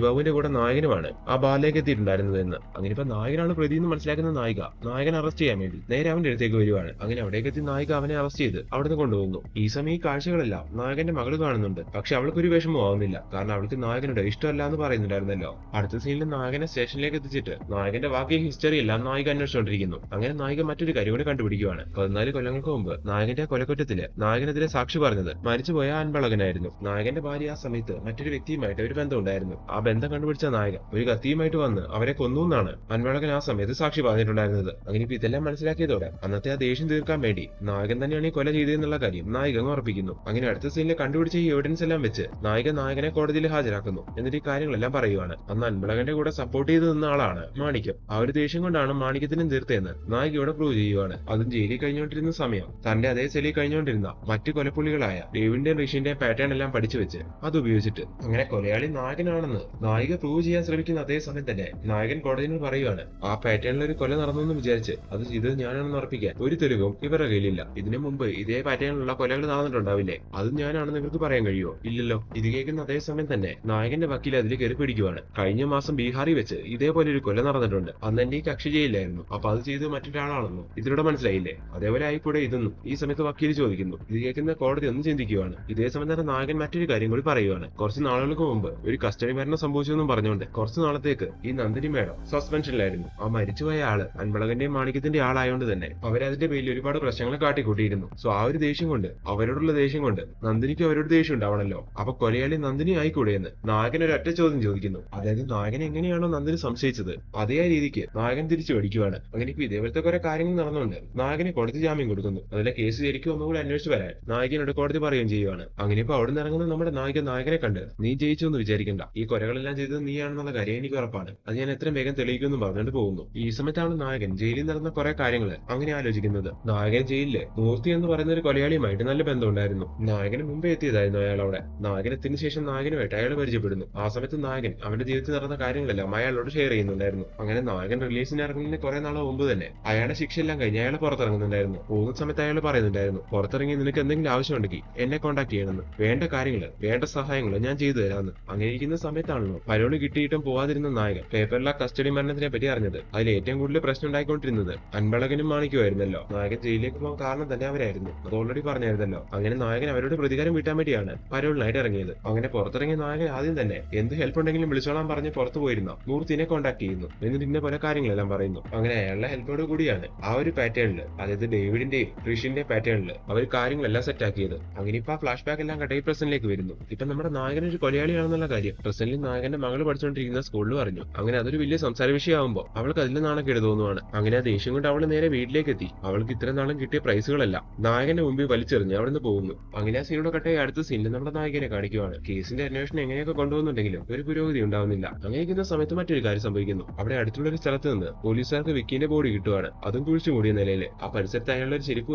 ബാബുവിന്റെ കൂടെ നായകനുമാണ് ആ ബാറിലേക്ക് എത്തിയിട്ടുണ്ടായിരുന്നത് എന്ന്. അങ്ങനെ ഇപ്പൊ നായകനാണ് പ്രതി എന്ന് മനസ്സിലാക്കുന്ന നായിക നായകൻ അറസ്റ്റ് ചെയ്യാൻ വേണ്ടി നേരെ അവന്റെ അടുത്തേക്ക് വരുവാണ്. അങ്ങനെ അവിടേക്ക് എത്തി നായിക അവനെ അറസ്റ്റ് ചെയ്ത് അവിടുന്ന് കൊണ്ടുപോകുന്നു. ഈ സമയം ഈ കാഴ്ചകളെല്ലാം നായകന്റെ മകള് കാണുന്നുണ്ട്. പക്ഷെ അവൾക്കൊരു വിഷമം ആവുന്നില്ല. കാരണം അവൾക്ക് നായകനോട് ഇഷ്ടമല്ല എന്ന് പറയുന്നുണ്ടായിരുന്നല്ലോ. അടുത്ത സീനിൽ നായകനെ സ്റ്റേഷനിലേക്ക് എത്തിച്ചിട്ട് നായകന്റെ ബാക്കി ഹിസ്റ്ററി എല്ലാം നായിക അന്വേഷിച്ചുകൊണ്ടിരിക്കുന്നു. അങ്ങനെ നായിക മറ്റൊരു കാര്യം കൂടി കണ്ടുപിടിക്കുവാണ്. 14 കൊല്ലങ്ങൾക്ക് മുമ്പ് നായകന്റെ കൊലക്കുറ്റത്തില് നായകനെതിരെ സാക്ഷി പറഞ്ഞത് മരിച്ചുപോയ അൻപളകനായിരുന്നു. നായകന്റെ ഭാര്യ ആ സമയത്ത് മറ്റൊരു വ്യക്തിയുമായിട്ട് ഒരു ബന്ധം ഉണ്ടായിരുന്നു. ആ ബന്ധം കണ്ടുപിടിച്ച നായകൻ ഒരു കത്തിയുമായിട്ട് വന്ന് അവരെ കൊന്നു എന്നാണ് അൻപളകൻ ആ സമയത്ത് സാക്ഷി പറഞ്ഞിട്ടുണ്ടായിരുന്നത്. അങ്ങനെ ഇപ്പൊ ഇതെല്ലാം മനസ്സിലാക്കിയതോടെ അന്നത്തെ ആ ദേഷ്യം തീർക്കാൻ വേണ്ടി നായകൻ തന്നെയാണ് ഈ കൊല ചെയ്തതെന്നുള്ള കാര്യം നായിക ഉറപ്പിക്കുന്നു. അങ്ങനെ അടുത്ത സീനിൽ കണ്ടുപിടിച്ച ഈ എവിഡൻസ് എല്ലാം വെച്ച് നായകനെ കോടതിയിൽ ഹാജരാക്കുന്നു. എന്നിട്ട് ഈ കാര്യങ്ങളെല്ലാം പറയുവാണ്. അന്ന് അൻപളകന്റെ കൂടെ സപ്പോർട്ട് ചെയ്ത് നിന്ന ആളാണ് മാണിക്യം. ആ ഒരു ദേഷ്യം കൊണ്ടാണ് മാണിക്യത്തിനും തീർത്തതെന്ന് നായികയോടെ പ്രൂവ് ചെയ്യുവാണ്. അതും ജയിലിൽ കഴിഞ്ഞുകൊണ്ടിരുന്ന സമയം തന്റെ അതേ സെല്ലിൽ കഴിഞ്ഞുകൊണ്ടിരുന്ന മറ്റു കൊലപ്പുള്ളികളായ ഡേവിഡിന്റെയും ഋഷിന്റെയും പാറ്റേൺ എല്ലാം പഠിച്ചു വെച്ച് അത് ഉപയോഗിച്ചിട്ട് അങ്ങനെ കൊലയാളി നായകനാണെന്ന് നായിക പ്രൂവ് ചെയ്യാൻ ശ്രമിക്കുന്ന അതേ സമയം തന്നെ നായകൻ കോടതിയിൽ പറയുവാണ് ആ പാറ്റേണിൽ ഒരു കൊല നടന്നു വിചാരിച്ച് അത് ചെയ്തത് ഞാനാണെന്ന് ഉറപ്പിക്കാൻ ഒരു തെളിവും ഇവരുടെ കയ്യിലില്ല. ഇതിനു മുമ്പ് ഇതേ പാറ്റേണിലുള്ള കൊലകൾ നടന്നിട്ടുണ്ടാവില്ലേ, അത് ഞാനാണെന്ന് ഇവർക്ക് പറയാൻ കഴിയുമോ? ഇല്ലല്ലോ. ഇത് കേൾക്കുന്ന അതേ സമയം തന്നെ നായകന്റെ വക്കീൽ അതിൽ കയറി പിടിക്കുവാണ്. കഴിഞ്ഞ മാസം ബീഹാറിൽ വെച്ച് ഇതേപോലെ ഒരു കൊല നടന്നിട്ടുണ്ട്. അന്ന് എന്റെ ഈ കക്ഷി ജയിലായിരുന്നു. അപ്പൊ അത് ചെയ്ത് മറ്റൊരാളാണെന്നോ ഇതിലൂടെ മനസ്സിലായില്ലേ? അതേപോലെ ആയിക്കൂടെ ഇതൊന്നും ഈ സമയത്ത് വക്കീൽ ചോദിക്കുന്നു. ഇത് കേൾക്കുന്ന കോടതി ഒന്ന് ചിന്തിക്കുവാണ്. ഇതേ സമയം തന്നെ നായകൻ മറ്റൊരു കാര്യം കൂടി പറയുവാണ്. കുറച്ച് നാളുകൾക്ക് മുമ്പ് ഒരു കസ്റ്റഡി മരണം സംഭവിച്ചെന്നും പറഞ്ഞുകൊണ്ട് കുറച്ച് നാളത്തേക്ക് ഈ നന്ദിനി മേഡം സസ്പെൻഷനിലായിരുന്നു. ആ മരിച്ചുപോയ ആള് അൻപളകന്റെയും മാണിക്യത്തിന്റെ ആളായതുകൊണ്ട് തന്നെ അവരതിന്റെ പേരിൽ ഒരുപാട് പ്രശ്നങ്ങൾ കാട്ടിക്കൂട്ടിയിരുന്നു. സോ ആ ഒരു ദേഷ്യം കൊണ്ട് അവരോടുള്ള ദേഷ്യം കൊണ്ട് നന്ദിനിക്ക് അവരോട് ദേഷ്യം ഉണ്ടാവണല്ലോ. അപ്പൊ കൊലയാളി നന്ദിനി ആയിക്കൂടെ എന്ന് നായകൻ ഒരു ഒറ്റ ചോദ്യം ചോദിക്കുന്നു. അതായത് നായകൻ എങ്ങനെയാണോ നന്ദിനി സംശയിച്ചത് അതേ രീതിക്ക് നായകൻ തിരിച്ചു പഠിക്കുവാണ്. അങ്ങനെ ഇപ്പൊ ഇതേപോലത്തെ കുറെ കാര്യങ്ങൾ നടന്നുകൊണ്ട് നായകനെ കോടതി ജാമ്യം കൊടുക്കുന്നു. അതിലെ കേസ് ശരിക്കും ഒന്നുകൂടി അന്വേഷിച്ച് വരാൻ നായകനോട് കോടതി പറയുകയും ചെയ്യുവാണ്. അങ്ങനെ ഇപ്പൊ അവിടെ നിന്ന് ഇറങ്ങുന്ന നമ്മുടെ നായകനെ കണ്ട് നീ ജയിച്ചു എന്ന് വിചാരിക്കണ്ട, ഈ കൊലകളെല്ലാം ചെയ്തത് നീയാണെന്നുള്ള കാര്യം എനിക്ക് ഉറപ്പാണ്, അത് ഞാൻ എത്രയും വേഗം തെളിയിക്കുമെന്ന് പറഞ്ഞുകൊണ്ട് പോകുന്നു. ഈ സമയത്താണ് നായകൻ ജയിലിൽ നടന്ന കുറെ കാര്യങ്ങൾ അങ്ങനെ ആലോചിക്കുന്നത്. നായകൻ ജയിലില് മൂർത്തി എന്ന് പറയുന്ന ഒരു കൊലയാളിയുമായിട്ട് നല്ല ബന്ധം ഉണ്ടായിരുന്നു. നായകന് മുമ്പേ എത്തിയതായിരുന്നു അയാൾ അവിടെ. നായകനെത്തിന് ശേഷം നായകനുമായിട്ട് അയാൾ പരിചയപ്പെടുന്നു. ആ സമയത്ത് നായകൻ അവന്റെ ജീവിതത്തിൽ നടന്ന കാര്യങ്ങളെല്ലാം അയാളോട് ഷെയർ ചെയ്യുന്നുണ്ടായിരുന്നു. അങ്ങനെ നായകൻ റിലീസിന് ഇറങ്ങുന്നതിന് കുറെ നാളെ മുമ്പ് തന്നെ അയാളുടെ ശിക്ഷയെല്ലാം കഴിഞ്ഞ് അയാൾ പുറത്തിറങ്ങുന്നുണ്ടായിരുന്നു. പോകുന്ന സമയത്ത് അയാൾ പറയുന്നുണ്ടായിരുന്നു, പുറത്തിറങ്ങി നിനക്ക് എന്തെങ്കിലും ആവശ്യമുണ്ടെങ്കിൽ എന്നെ കോൺടാക്ട് ചെയ്യണമെന്ന്, വേണ്ട കാര്യങ്ങള് വേണ്ട സഹായങ്ങള് ഞാൻ ചെയ്തു തരാമെന്ന്. അങ്ങനെ ഇരിക്കുന്ന സമയത്താണല്ലോ പരോള് കിട്ടിയിട്ടും പോവാതിരുന്ന നായകൻ പേപ്പറിലെ കസ്റ്റഡി മരണത്തിനെ പറ്റി അറിഞ്ഞത്. അതിൽ ഏറ്റവും കൂടുതൽ പ്രശ്നം ഉണ്ടായിക്കൊണ്ടിരുന്നത് അൻപളകനും മാണിക്കുമായിരുന്നല്ലോ. നായകൻ ജയിലിലേക്ക് പോകാൻ കാരണം തന്നെ അവരായിരുന്നു. അത് ഓൾറെഡി പറഞ്ഞായിരുന്നല്ലോ. അങ്ങനെ നായകൻ അവരോട് പ്രതികാരം വീട്ടാൻ വേണ്ടിയാണ് പരോളിനായിട്ട് ഇറങ്ങിയത്. അങ്ങനെ പുറത്തിറങ്ങിയ നായകൻ ആദ്യം തന്നെ എന്ത് ഹെൽപ്പ് ഉണ്ടെങ്കിലും വിളിച്ചോളാൻ പറഞ്ഞ് പുറത്തു പോയിരുന്ന മൂർത്തിനെ കോൺടാക്ട് ചെയ്യുന്നു. എന്നിട്ട് ഇന്ന പോലെ കാര്യങ്ങളെല്ലാം പറയുന്നു. അങ്ങനെ അയാളുടെ ഹെൽപ്പോട് കൂടിയാണ് ആ ഒരു പാറ്റേണിൽ, അതായത് ഡേവിഡിന്റെയും ഋഷിന്റെയും പാറ്റേണിൽ അവർ കാര്യങ്ങളെല്ലാം സെറ്റ് ആക്കിയത്. അങ്ങനെ ഇപ്പൊ ആ ഫ്ലാഷ് ബാക്ക് എല്ലാം കട്ടൈ പ്രസന്റിലേക്ക് വരുന്നു. ഇപ്പൊ നമ്മുടെ നായകൻ ഒരു കൊലയാളിയാണെന്നുള്ള കാര്യം പ്രസന്റിൽ നായകന്റെ മകള് പഠിച്ചുകൊണ്ടിരിക്കുന്ന സ്കൂളിൽ പറഞ്ഞു. അങ്ങനെ അതൊരു വലിയ സംസാര വിഷയമാകുമ്പോൾ അവൾക്ക് അതിൽ നാണക്കേട് തോന്നുവാണ്. അങ്ങനെ ആ ദേഷ്യം കൊണ്ട് അവള് നേരെ വീട്ടിലേക്ക് എത്തി അവൾക്ക് ഇത്ര നാളും കിട്ടിയ പ്രൈസുകളെല്ലാം നായകന്റെ മുമ്പിൽ വലിച്ചെറിഞ്ഞ് അവിടുന്ന് പോകുന്നു. അങ്ങനെ ആ സീനോട് കട്ടായി അടുത്ത സീനിൽ നമ്മുടെ നായകനെ കാണിക്കുവാണ്. കേസിന്റെ അന്വേഷണം എങ്ങനെയൊക്കെ കൊണ്ടുപോകുന്നുണ്ടെങ്കിലും ഒരു പുരോഗതി ഉണ്ടാവുന്നില്ല. അങ്ങനെ ഇരിക്കുന്ന സമയത്ത് മറ്റൊരു കാര്യം സംഭവിക്കുന്നു. അവിടെ അടുത്തുള്ള ഒരു സ്ഥലത്ത് നിന്ന് പോലീസുകാർക്ക് വിക്കിന്റെ ബോഡി കിട്ടുവാണ്. അതും കുഴിച്ചു മൂടിയ നിലയില്. ആ പരിസരത്ത് അയാളുടെ ഒരു ചെരുപ്പ്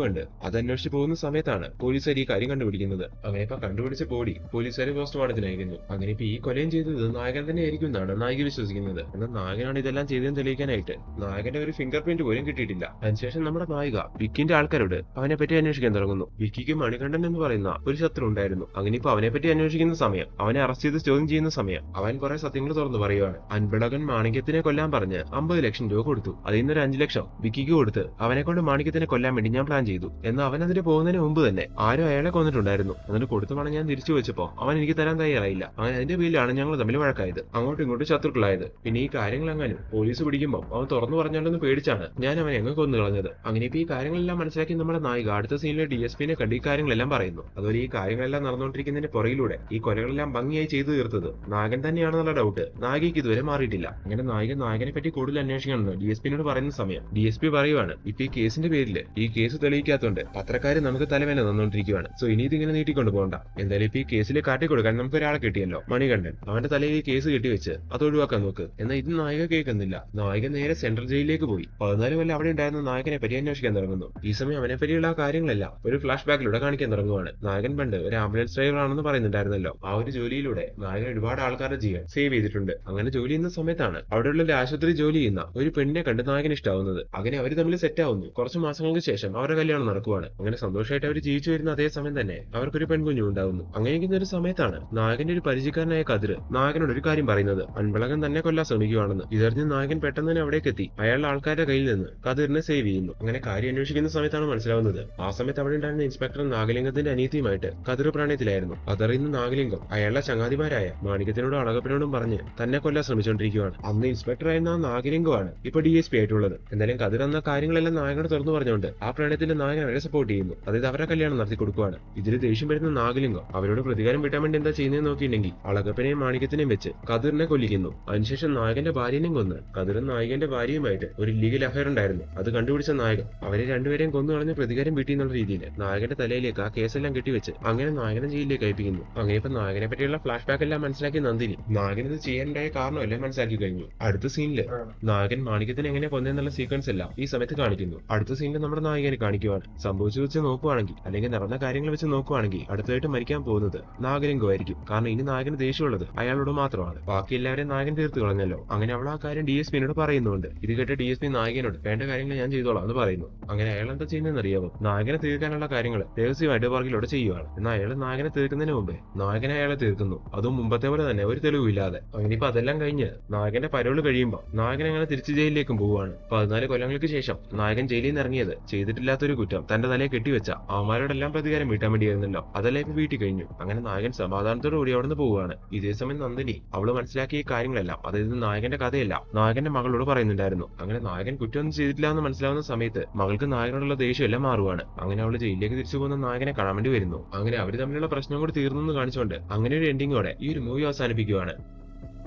കണ്ട് അത് അന്വേഷിച്ച് പോകുന്ന സമയത്താണ് പോലീസുകാർ ഈ കാര്യം കണ്ടുപിടിക്കുന്നത്. അങ്ങനെ ഇപ്പൊ കണ്ടുപിടിച്ച ബോഡി പോലീസുകാർ പോസ്റ്റ്മോർട്ടത്തിന് അയക്കുന്നു. അങ്ങനെ ഇപ്പൊ ഈ കൊലയും ചെയ്തത് നായകൻ തന്നെ ആയിരിക്കും എന്നാണ് നായിക വിശ്വസിക്കുന്നത്. എന്നാൽ നായകനാണ് ഇതെല്ലാം ചെയ്തതെന്ന് തെളിയിക്കാനായിട്ട് നായകന്റെ ഒരു ഫിംഗർ പ്രിന്റ് പോലും കിട്ടിയിട്ടില്ല. അതിനുശേഷം നമ്മുടെ നായിക വിക്കിന്റെ ആൾക്കാരോട് അവനെ പറ്റി അന്വേഷിക്കാൻ തുടങ്ങുന്നു. വിക്കിക്ക് മണികണ്ഠൻ എന്ന് പറയുന്ന ഒരു ശത്രു ഉണ്ടായിരുന്നു. അങ്ങനെ ഇപ്പൊ അവനെ പറ്റി അന്വേഷിക്കുന്ന സമയം, അവനെ അറസ്റ്റ് ചെയ്ത് ചോദ്യം ചെയ്യുന്ന സമയം അവൻ കുറെ സത്യങ്ങൾ തുറന്നു പറയുവാണ്. അൻപഴകൻ മാണിക്യത്തിനെ കൊല്ലാൻ പറഞ്ഞ് 50 ലക്ഷം രൂപ കൊടുത്തു. അതിൽ നിന്നൊരു 5 ലക്ഷം വിക്കിക്ക് കൊടുത്ത് അവനെ കൊണ്ട് മാണിക്യത്തിനെ കൊല്ലാൻ വേണ്ടി ഞാൻ പ്ലാൻ ചെയ്തു. എന്നാൽ അവൻ അതിന് പോകുന്നതിന് മുമ്പ് തന്നെ ആരും അയാളെ കൊന്നിട്ടുണ്ടായിരുന്നു. എന്നിട്ട് കൊടുത്ത പണം ഞാൻ തിരിച്ചു വെച്ചപ്പോ അവൻ എനിക്ക് തരാൻ തയ്യാറായില്ല. അങ്ങനെ അതിന്റെ പേരിലാണ് ഞങ്ങൾ തമ്മിൽ വഴക്കായത്, അങ്ങോട്ടും ഇങ്ങോട്ടും ശത്രുക്കളായത്. പിന്നെ ഈ കാര്യങ്ങൾ എങ്ങാനും പോലീസ് പിടിക്കുമ്പോൾ അവൻ തുറന്നു പറഞ്ഞാലെന്ന് പേടിച്ചാണ് ഞാൻ അവനെ എങ്ങ് കൊന്നു കളഞ്ഞത്. അങ്ങനെ ഇപ്പൊ ഈ കാര്യങ്ങളെല്ലാം മനസ്സിലാക്കി നമ്മുടെ നായിക അടുത്ത സീനിലെ DSPനെ കണ്ട് ഈ കാര്യങ്ങളെല്ലാം പറയുന്നു. അതുപോലെ ഈ കാര്യങ്ങളെല്ലാം നടന്നുകൊണ്ടിരിക്കുന്നതിന്റെ പുറകിലൂടെ ഈ കൊലകളെല്ലാം ഭംഗിയായി ചെയ്തു തീർത്തത് നായകൻ തന്നെയാണെന്നുള്ള ഡൗട്ട് നായികയ്ക്ക് ഇതുവരെ മാറിയിട്ടില്ല. അങ്ങനെ നായകനെ പറ്റി കൂടുതൽ അന്വേഷിക്കണമെന്ന് DSPനോട് പറയുന്ന സമയം DSP പറയുവാണ്, ഇപ്പൊ ഈ കേസിന്റെ പേരില് ഈ കേസ് തെളിയിക്കാത്തോണ്ട് പത്രക്കാര് നമുക്ക് തലവേന തന്നുകൊണ്ടിരിക്കുകയാണ്. സോ ഇനി ഇതിങ്ങനെ നീട്ടിക്കൊണ്ടു പോകണ്ട. എന്തായാലും ഇപ്പൊ ഈ കേസിൽ കാട്ടിക്കൊടുക്കാൻ നമുക്ക് ഒരാളെ കിട്ടിയല്ലോ, മണികണ്ഠൻ. അവന്റെ തലയിൽ ഈ കേസ് കെട്ടിവെച്ച് അത് ഒഴിവാക്കാൻ നോക്ക്. എന്നാൽ ഇത് നായിക കേൾക്കുന്നില്ല. നായിക നേരെ സെൻട്രൽ ജയിലിലേക്ക് പോയി 14 കൊല്ലം അവിടെ ഉണ്ടായിരുന്ന നായകനെ പറ്റി അന്വേഷിക്കാൻ തുടങ്ങുന്നു. ഈ സമയം അവനെ പറ്റിയുള്ള ആ കാര്യങ്ങളെല്ലാം ഒരു ഫ്ലാഷ് ബാക്കിലൂടെ കാണിക്കാൻ തുടങ്ങുവാണ്. നായകൻ പണ്ട് ഒരു ആംബുലൻസ് ഡ്രൈവർ ആണെന്ന് പറയുന്നുണ്ടായിരുന്നല്ലോ. ആ ഒരു ജോലിയിലൂടെ നായകൻ ഒരുപാട് ആൾക്കാരുടെ ജീവൻ സേവ് ചെയ്തിട്ടുണ്ട്. അങ്ങനെ ജോലി ചെയ്യുന്ന സമയത്താണ് അവിടെയുള്ള ഒരു ആശുപത്രി ജോലി ചെയ്യുന്ന ഒരു പെണ്ണിനെ കണ്ട് നായകൻ ഇഷ്ടാവുന്നത്. അങ്ങനെ അവർ തമ്മിൽ സെറ്റ് ആവുന്നു. കുറച്ച് മാസങ്ങൾക്ക് ശേഷം അവരുടെ കല്യാണം നടക്കുവാണ്. അങ്ങനെ സന്തോഷമായിട്ട് അവർ ജീവിച്ചു വരുന്ന അതേ സമയം തന്നെ അവർക്കൊരു പെൺകുഞ്ഞു ഉണ്ടാവുന്നു. അങ്ങനെ ഇരിക്കുന്ന ഒരു സമയത്താണ് നായകന്റെ ഒരു പരിചയക്കാരനായ കതിർ നായകനോട് ഒരു കാര്യം പറയുന്നത്, അൻപളകൻ തന്നെ കൊല്ലാൻ ശ്രമിക്കുകയാണെന്ന്. ഇതറിഞ്ഞ് നായകൻ പെട്ടെന്ന് തന്നെ അവിടേക്ക് എത്തി അയാളുടെ ആൾക്കാരുടെ കയ്യിൽ നിന്ന് കതിറിനെ സേവ് ചെയ്യുന്നു. അങ്ങനെ കാര്യം അന്വേഷിക്കുന്ന സമയത്താണ് മനസ്സിലാവുന്നത് ആ സമയത്ത് അവിടെ ഉണ്ടായിരുന്ന ഇൻസ്പെക്ടർ നാഗലിംഗത്തിന്റെ അനിയത്തിയുമായിട്ട് കതിർ പ്രണയത്തിലായിരുന്നു. അതറിയുന്ന നാഗലിംഗം അയാളുടെ ചങ്ങാതിമാരായ മാണിക്യത്തിനോടും അളകപ്പനോടും പറഞ്ഞ് തന്നെ കൊല്ലാൻ ശ്രമിച്ചുകൊണ്ടിരിക്കുകയാണ്. അന്ന് ഇൻസ്പെക്ടർ ആയിരുന്ന ആ നാഗലിംഗമാണ് ഇപ്പൊ DSP ആയിട്ടുള്ളത്. എന്തായാലും കതിർ എന്ന കാര്യങ്ങളെല്ലാം നായകനോട് തുറന്നു പറഞ്ഞുകൊണ്ട് ആ പ്രണയത്തിന്റെ നായകൻ അവരെ സപ്പോർട്ട് ചെയ്യുന്നു. അതായത് അവരുടെ കല്യാണം നടത്തി കൊടുക്കുകയാണ്. ഇതിൽ ദേഷ്യം വരുന്ന നാഗലിംഗം അവരോട് പ്രതികാരം വീട്ടാൻ വേണ്ടി എന്താ ചെയ്യുന്നതെന്ന് നോക്കിയിട്ടുണ്ടെങ്കിൽ അളകപ്പനെയും മാണിക്യത്തിനെയും വെച്ച് കതിറിനെ കൊല്ലിക്കുന്നു. അതിനുശേഷം നായകന്റെ ഭാര്യനെയും കൊന്ന് കതിറും നായകന്റെ ഭാര്യയുമായിട്ട് ഒരു ഇല്ലീഗൽ അഫയർ ഉണ്ടായിരുന്നു. അത് കണ്ടുപിടിച്ച നായകൻ അവരെ രണ്ടുപേരെയും കൊന്നു കളഞ്ഞ് പ്രതികാരം വീട്ടി എന്നുള്ള രീതിയിൽ നായകന്റെ തലയിലേക്ക് ആ കേസെല്ലാം കെട്ടിവെച്ച് അങ്ങനെ നായകനെ ജയിലിലേക്ക് അയപ്പിക്കുന്നു. അങ്ങനെ ഇപ്പൊ നായകനെ പറ്റിയുള്ള ഫ്ലാഷ് ബാക്ക് എല്ലാം മനസ്സിലാക്കി നന്ദിനി നായകൻ ഇത് ചെയ്യാനുണ്ടായ കാരണമെല്ലാം മനസ്സിലാക്കി കഴിഞ്ഞു. അടുത്ത സീനില് നായകൻ മാണിക്യത്തിന് എങ്ങനെ കൊന്നെന്നുള്ള സീക്വൻസ് എല്ലാം ഈ സമയത്ത് കാണിക്കുന്നു. അടുത്ത സീനിൽ നമ്മുടെ നായകനെ കാണിക്കുവാണ്. സംഭവിച്ചു വെച്ച് നോക്കുവാണെങ്കിൽ അല്ലെങ്കിൽ നടന്ന കാര്യങ്ങൾ വെച്ച് നോക്കുവാണെങ്കിൽ അടുത്തതായിട്ട് മരിക്കാൻ പോകുന്നത് നാഗലിംഗമായിരിക്കും. കാരണം ഇനി നായകന് ദേഷ്യമുള്ളത് അയാളോട് മാത്രമാണ്. ബാക്കി എല്ലാവരെയും നായകൻ തീർത്ത് കളഞ്ഞല്ലോ. അങ്ങനെ അവൾ ആ കാര്യം DSPനോട് പറയുന്നുണ്ട്. ഇത് കേട്ട് DSP നായകനോട് വേണ്ട കാര്യങ്ങൾ ഞാൻ ചെയ്തോളാം എന്ന് പറയുന്നു. അങ്ങനെ അയാൾ എന്താ ചെയ്യുന്നതെന്ന് അറിയാമോ? നായകനെ തീർക്കാനുള്ള കാര്യങ്ങൾ രഹസ്യമായിട്ട് പുറകിലൂടെ ചെയ്യുവാണ്. എന്നാൽ അയാൾ നായകനെ തീർക്കുന്നതിന് മുമ്പേ നായകനെ അയാളെ തീർക്കുന്നു. അതും മുമ്പത്തെ പോലെ തന്നെ ഒരു തെളിവില്ലാതെ. അങ്ങനെ ഇപ്പൊ അതെല്ലാം കഴിഞ്ഞ് നായകന്റെ പരോള് കഴിയുമ്പോൾ നായകൻ അങ്ങനെ തിരിച്ചു ജയിലിലേക്കും പോവുകയാണ്. 14 കൊല്ലങ്ങൾക്ക് ശേഷം നായകൻ ജയിലിൽ നിന്ന് ഇറങ്ങിയത് ചെയ്തിട്ടില്ലാത്തൊരു കുറ്റം തന്റെ തലയെ കെട്ടിവെച്ച അവന്മാരോടെല്ലാം പ്രതികാരം വീട്ടാൻ വേണ്ടിയായിരുന്നല്ലോ. അതെല്ലാം ഇപ്പൊ വീട്ടിൽ കഴിഞ്ഞു. അങ്ങനെ നായകൻ സമാധാനത്തോടു കൂടി അവിടെ നിന്ന് പോവുകയാണ്. ഇതേ സമയം നന്ദിനി അവള് മനസ്സിലാക്കിയ കാര്യങ്ങളെല്ലാം, അതായത് നായകന്റെ കഥയല്ല, നായകന്റെ മകളോട് പറയുന്നുണ്ടായിരുന്നു. അങ്ങനെ നായകൻ കുറ്റമൊന്നും ചെയ്തിട്ടില്ല എന്ന് മനസ്സിലാവുന്ന സമയത്ത് മകൾക്ക് നായകനോടുള്ള ദേഷ്യം എല്ലാം മാറുവാണ്. അങ്ങനെ അവള് ജയിലിലേക്ക് തിരിച്ചു പോകുന്ന നായകനെ കാണാൻ വേണ്ടി വരുന്നു. അങ്ങനെ അവര് തമ്മിലുള്ള പ്രശ്നം കൂടി തീർന്നു കാണിച്ചുകൊണ്ട് അങ്ങനെ ഒരു എൻഡിങ്ങോടെ ഈ ഒരു മൂവി അവസാനിപ്പിക്കുകയാണ്.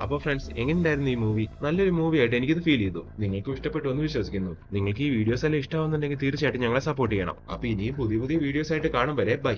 അപ്പോൾ ഫ്രണ്ട്സ്, എങ്ങനെയുണ്ടായിരുന്നു ഈ മൂവി? നല്ലൊരു മൂവി ആയിട്ട് എനിക്കിത് ഫീൽ ചെയ്തു. നിങ്ങൾക്കും ഇഷ്ടപ്പെട്ടു എന്ന് വിശ്വസിക്കുന്നു. നിങ്ങൾക്ക് ഈ വീഡിയോസ് എല്ലാം ഇഷ്ടമാവുന്നുണ്ടെങ്കിൽ തീർച്ചയായിട്ടും ഞങ്ങളെ സപ്പോർട്ട് ചെയ്യണം. അപ്പൊ ഇനിയും പുതിയ പുതിയ വീഡിയോസ് ആയിട്ട് കാണും വരെ ബൈ.